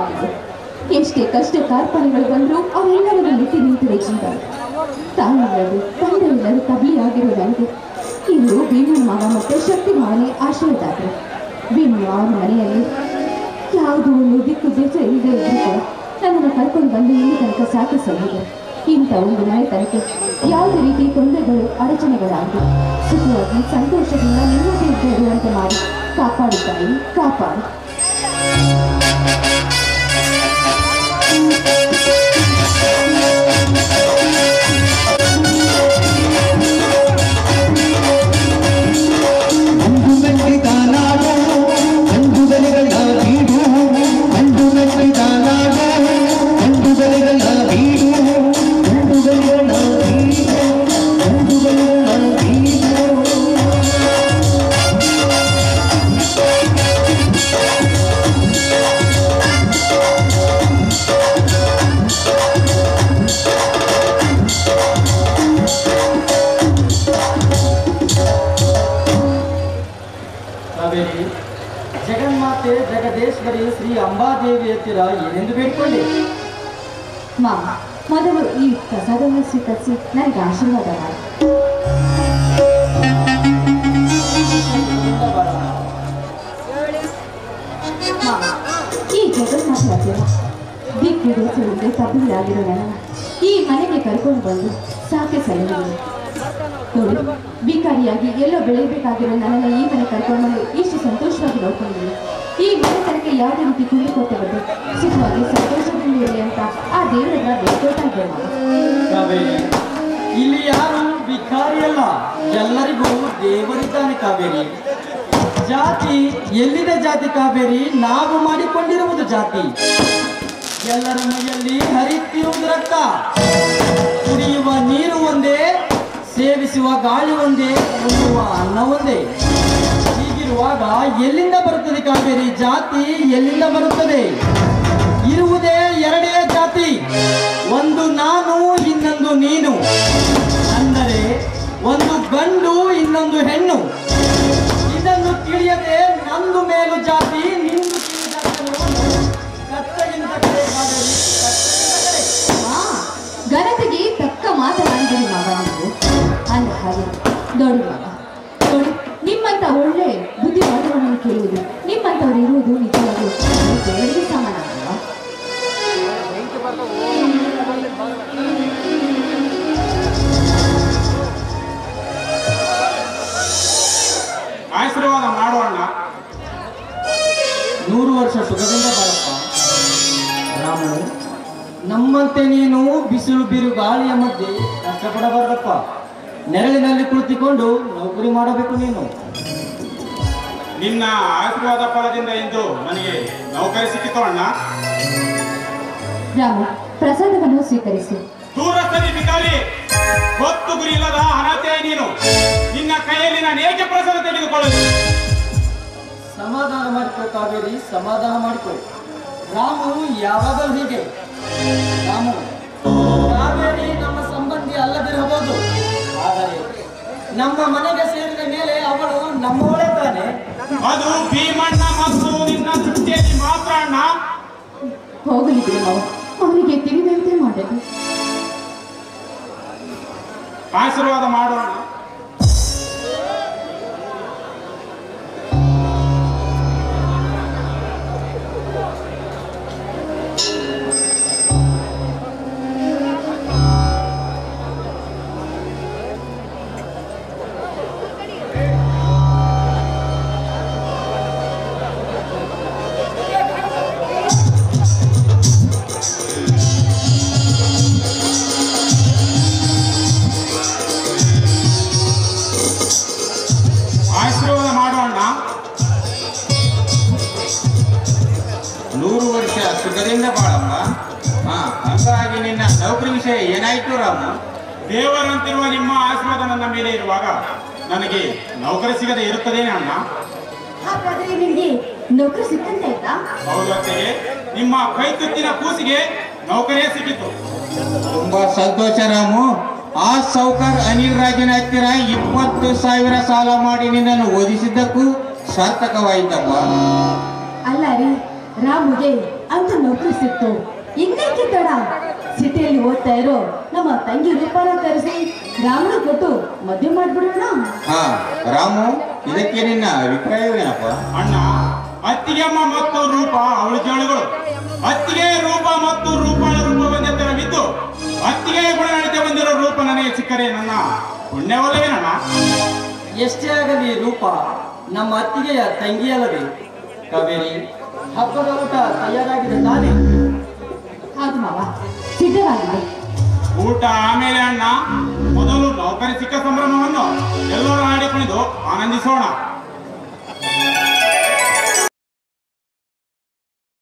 ಆಗಿದೆ. ಎಷ್ಟೇ ಕಷ್ಟ ಕಾರ್ಪಣ್ಯಗಳು ಬಂದರೂ ಅವೆಲ್ಲವನ್ನು ಮೆಟ್ಟಿ ನಿಂತಿರೋ ಜೀವ. ತಾಯಿಲ್ಲದು ತಂದೆಯಿಲ್ಲದು ಕಬಲಿ ಆಗಿರೋ ನನಗೆ ಇಂದು ಭೀಮನ ಮಾವ ಮತ್ತು ಶಕ್ತಿ ಮಾವನೇ ಆಶ್ರಯದಾದ್ರು. ಭೀಮನ ಮಾವನ ಮನೆಯಲ್ಲಿ ಯಾವುದೋ ಒಂದು ದಿಕ್ಕು ದೇಶ ಇಲ್ಲದೆ ಇದ್ರೂ ಕೂಡ ನನ್ನನ್ನು ಕರ್ಕೊಂಡು ಬಂದು ಇಲ್ಲಿ ತನಕ ಸಾಕಿಸಲಿದೆ. ಇಂಥ ಒಂದು ಮನೆತನಕ್ಕೆ ಯಾವುದೇ ರೀತಿ ತೊಂದರೆಗಳು ಅಡಚಣೆಗಳಾಗಿ ಸುಖವಾಗಿ ಸಂತೋಷದಿಂದ ನೆಮ್ಮದಿ ಇರುವಂತೆ ಮಾಡಿ ಕಾಪಾಡು ತಾಯಿ, ಕಾಪಾಡು. ಜಗನ್ಮಾತೆ ಜಗದೇಶ್ವರಿ ಶ್ರೀ ಅಂಬಾದೇವಿ ಹತ್ತಿರ ಏನೆಂದು ಬೇಡಿಕೊಂಡೆ? ಮಾಮ, ಮೊದಲು ಈ ಪ್ರಸಾದವನ್ನು ಸ್ವೀಕರಿಸಿ ನನಗೆ ಆಶೀರ್ವಾದ ಮಾಡಿ. ಮಾಮ, ಈ ಜಗನ್ಮಾತೆ ಹತ್ತಿರ ದಿಕ್ಕು ದೇಶಗಳಿಗೆ ಕಬ್ಬಿಲಾಗಿರೋ ನನ್ನ ಈ ಮನೆಗೆ ಕರ್ಕೊಂಡು ಬಂದು ಸಾಕೆ ಸಲಹೆ ನೋಡಿ. ಭಿಕಾರಿಯಾಗಿ ಎಲ್ಲೋ ಬೆಳೆಯಬೇಕಾಗಿರೋ ನನ್ನನ್ನು ಈ ಮನೆ ಕರ್ಕೊಂಡು ಬಂದು ಇಷ್ಟು ಸಂತೋಷವಾಗಿ ನೋಡ್ಕೊಂಡಿದ್ದೀನಿ. ಈ ಮನೆತನಕ್ಕೆ ಯಾವುದೇ ರೀತಿ ಕುಂದುಕೊರತೆ ಬಂದು ಸುಖವಾಗಿ ಸಂತೋಷದಿಂದ ಇರಲಿ ಅಂತ ಆ ದೇವರನ್ನ ಬೇಡ್ಕೊಳ್ತಾ ಇದ್ದೇವೆ. ಇಲ್ಲಿ ಯಾರು ಭಿಕಾರಿ ಅಲ್ಲ, ಎಲ್ಲರಿಗೂ ದೇವರಿದ್ದಾನೆ ಕಾವೇರಿ. ಜಾತಿ ಎಲ್ಲಿದೆ ಜಾತಿ ಕಾವೇರಿ? ನಾವು ಮಾಡಿಕೊಂಡಿರುವುದು ಜಾತಿ. ಎಲ್ಲರ ಮೈಯಲ್ಲಿ ಹರಿಯುತ್ತಿರುವುದು ರಕ್ತ. ಕುಡಿಯುವ ನೀರು ಒಂದೇ, ಸೇವಿಸುವ ಗಾಳಿ ಒಂದೇ, ಉಣ್ಣುವ ಅನ್ನ ಒಂದೇ. ಹೀಗಿರುವಾಗ ಎಲ್ಲಿಂದ ಬರುತ್ತದೆ ಕಾವೇರಿ ಜಾತಿ? ಎಲ್ಲಿಂದ ಬರುತ್ತದೆ? ಇರುವುದೇ ಎರಡೇ ಜಾತಿ, ಒಂದು ನಾನು, ಇನ್ನೊಂದು ನೀನು. ಅಂದರೆ ಒಂದು ಗಂಡು, ಇನ್ನೊಂದು ಹೆಣ್ಣು. ಇದನ್ನು ತಿಳಿಯದೆ ನಂದು ಮೇಲು ಜಾತಿ, ನಿಂದು ಘನತೆಗೆ ತಕ್ಕ ಮಾತನಾಡಿದರೆ ಮಾವ ನೀವು. ಅಲ್ಲ ಹಾಗೆ ನೋಡಿ ಮಾವ, ನೋಡಿ ನಿಮ್ಮಂತ ಒಳ್ಳೆ ಬುದ್ಧಿವಾದವನ್ನು ಕೇಳುವುದು, ನಿಮ್ಮಂಥವ್ರು ಇರುವುದು ನಿಜವಾಗೂ ದೇವರಿಗೆ ಸಮಾನ ಅಲ್ವಾ? ಆಶೀರ್ವಾದ ಮಾಡೋಣ. 100 ವರ್ಷ ಸುಖದಿಂದ ಬಾಳಪ್ಪ. ರಾಮನು, ನಮ್ಮಂತೆ ನೀನು ಬಿಸಿಲು ಬೀರು ಗಾಳಿಯ ಮಧ್ಯೆ ಕಷ್ಟಪಡಬಾರ್ದಪ್ಪ. ನೆರಳಿನಲ್ಲಿ ಕುಳಿತುಕೊಂಡು ನೌಕರಿ ಮಾಡಬೇಕು ನೀನು. ನಿನ್ನ ಆಶೀರ್ವಾದ ಫಲದಿಂದ ಇಂದು ನನಗೆ ನೌಕರಿ ಸಿಕ್ಕಿತು ಅಣ್ಣ. ರಾಮ, ಪ್ರಸಾದವನ್ನು ಸ್ವೀಕರಿಸಿ. ದೂರಸ್ಥನಿ ಭಿಕಾರಿ, ಗೊತ್ತು ಗುರಿ ಇಲ್ಲದ ಅನಾಥೆ ನೀನು. ನಿನ್ನ ಕೈಯಲ್ಲಿ ನಾನು ಏಕೆ ಪ್ರಸಾದ ತೆಗೆದುಕೊಳ್ಳಲು? ಸಮಾಧಾನ ಮಾಡಿಕೊ ಕಾವೇರಿ, ಸಮಾಧಾನ ಮಾಡಿಕೊ. ರಾಮು ಯಾವಾಗಲೂ ಹೀಗೆ. ರಾಮು, ಕಾವೇರಿ ನಮ್ಮ ಸಂಬಂಧಿ ಅಲ್ಲದಿರಬಹುದು, ಆದರೆ ನಮ್ಮ ಮನೆಗೆ ಸೇರಿದ ಮೇಲೆ ಅವಳು ನಮ್ಮವಳೇ ತಾನೆ. ಅದು ಭೀಮಣ್ಣ ಮತ್ತು ನಿನ್ನ ದೃಷ್ಟಿಯಲ್ಲಿ ಮಾತ್ರ ಅಣ್ಣ. ಹೋಗಲಿ ಬಿಡು ಮಾವ, ಅವರಿಗೆ ತಿಳಿದಂತೆ ಮಾಡಲಿ. ಆಶೀರ್ವಾದ ಮಾಡೋಣ. ಆಶೀರ್ವಾದ ಮಾಡೋಣ. 100 ವರ್ಷ ಸುಖದಿಂದ ಬಾಳಪ್ಪ. ಹಾಗಾಗಿ ನಿನ್ನ ನೌಕರಿ ವಿಷಯ ಏನಾಯ್ತು ರಾಮ? ದೇವರಂತಿರುವ ನಿಮ್ಮ ಆಶೀರ್ವಾದ ನನ್ನ ಮೇಲೆ ಇರುವಾಗ ನನಗೆ ನೌಕರಿ ಸಿಗದೆ ಇರುತ್ತದೇನೆ ಅಣ್ಣ? ಹಾಗಾದ್ರೆ ನಿಮಗೆ ನೌಕರಿ ಸಿಕ್ಕಂತ ಆಯ್ತಾ? ಹೌದು ಅತ್ತೆಗೆ, ನಿಮ್ಮ ಕೈ ತುತ್ತಿನ ಕೂಸಿಗೆ ನೌಕರಿಯೇ ಸಿಕ್ಕಿತು. ತುಂಬಾ ಸಂತೋಷ ರಾಮು. ಆ ಸೌಕರ್ ಅನಿಲ್ ರಾಜನ ಹತ್ತಿರ 20,000 ಸಾಲ ಮಾಡಿ ನಿನ್ನನ್ನು ಓದಿಸಿದ್ದಕ್ಕೂ ಸಾರ್ಥಕವಾಯಿತಪ್ಪ. ಅಲ್ಲ ರೀ, ರಾಮುಗೆ ಅಂತ ನೌಕರಿ ಸಿಕ್ತು. ಇನ್ನೇಕೆ ತಡ? ಸಿಟಿಯಲ್ಲಿ ಓದ್ತಾ ಇರೋ ನಮ್ಮ ತಂಗಿ ರೂಪಾನ ಕರೆಸಿ ರಾಮನ ಕೊಟ್ಟು ಮದುವೆ ಮಾಡ್ಬಿಡೋಣ. ಹಾ ರಾಮು, ಇದಕ್ಕೆ ನಿನ್ನ ಅಭಿಪ್ರಾಯವೇನಪ್ಪ? ಅಣ್ಣ, ಅತ್ತಿಗೆಮ್ಮ ಮತ್ತು ರೂಪ ಅವಳ ಜೋಳಿಗಳು. ಅತ್ತಿಗೆ ರೂಪ ಮತ್ತು ರೂಪಳ ರೂಪ ಬಂದೆತ್ತರವಿದ್ದು ಅತ್ತಿಗೆ ಗುಣನಡತೆ ಬಂದಿರೋ ರೂಪ ನನಗೆ ಸಿಕ್ಕರೆ ನನ್ನ ಪುಣ್ಯವಲ್ಲವೇನಣ್ಣ? ಎಷ್ಟೇ ಆಗಲಿ ರೂಪ ನಮ್ಮ ಅತ್ತಿಗೆಯ ತಂಗಿಯಲ್ಲದೆ. ಕಾವೇರಿ, ಹಬ್ಬದ ಊಟ ತಯಾರಾಗಿದೆ ತಾನೇ? ಹೌದು ಮಾವ, ಸಿದ್ಧವಾಗಿದೆ. ಊಟ ಆಮೇಲೆ ಅಣ್ಣ, ಮೊದಲು ನೌಕರಿ ಸಿಕ್ಕ ಸಂಭ್ರಮವನ್ನು ಎಲ್ಲರೂ ಆಡಿಕೊಂಡು ಆನಂದಿಸೋಣ.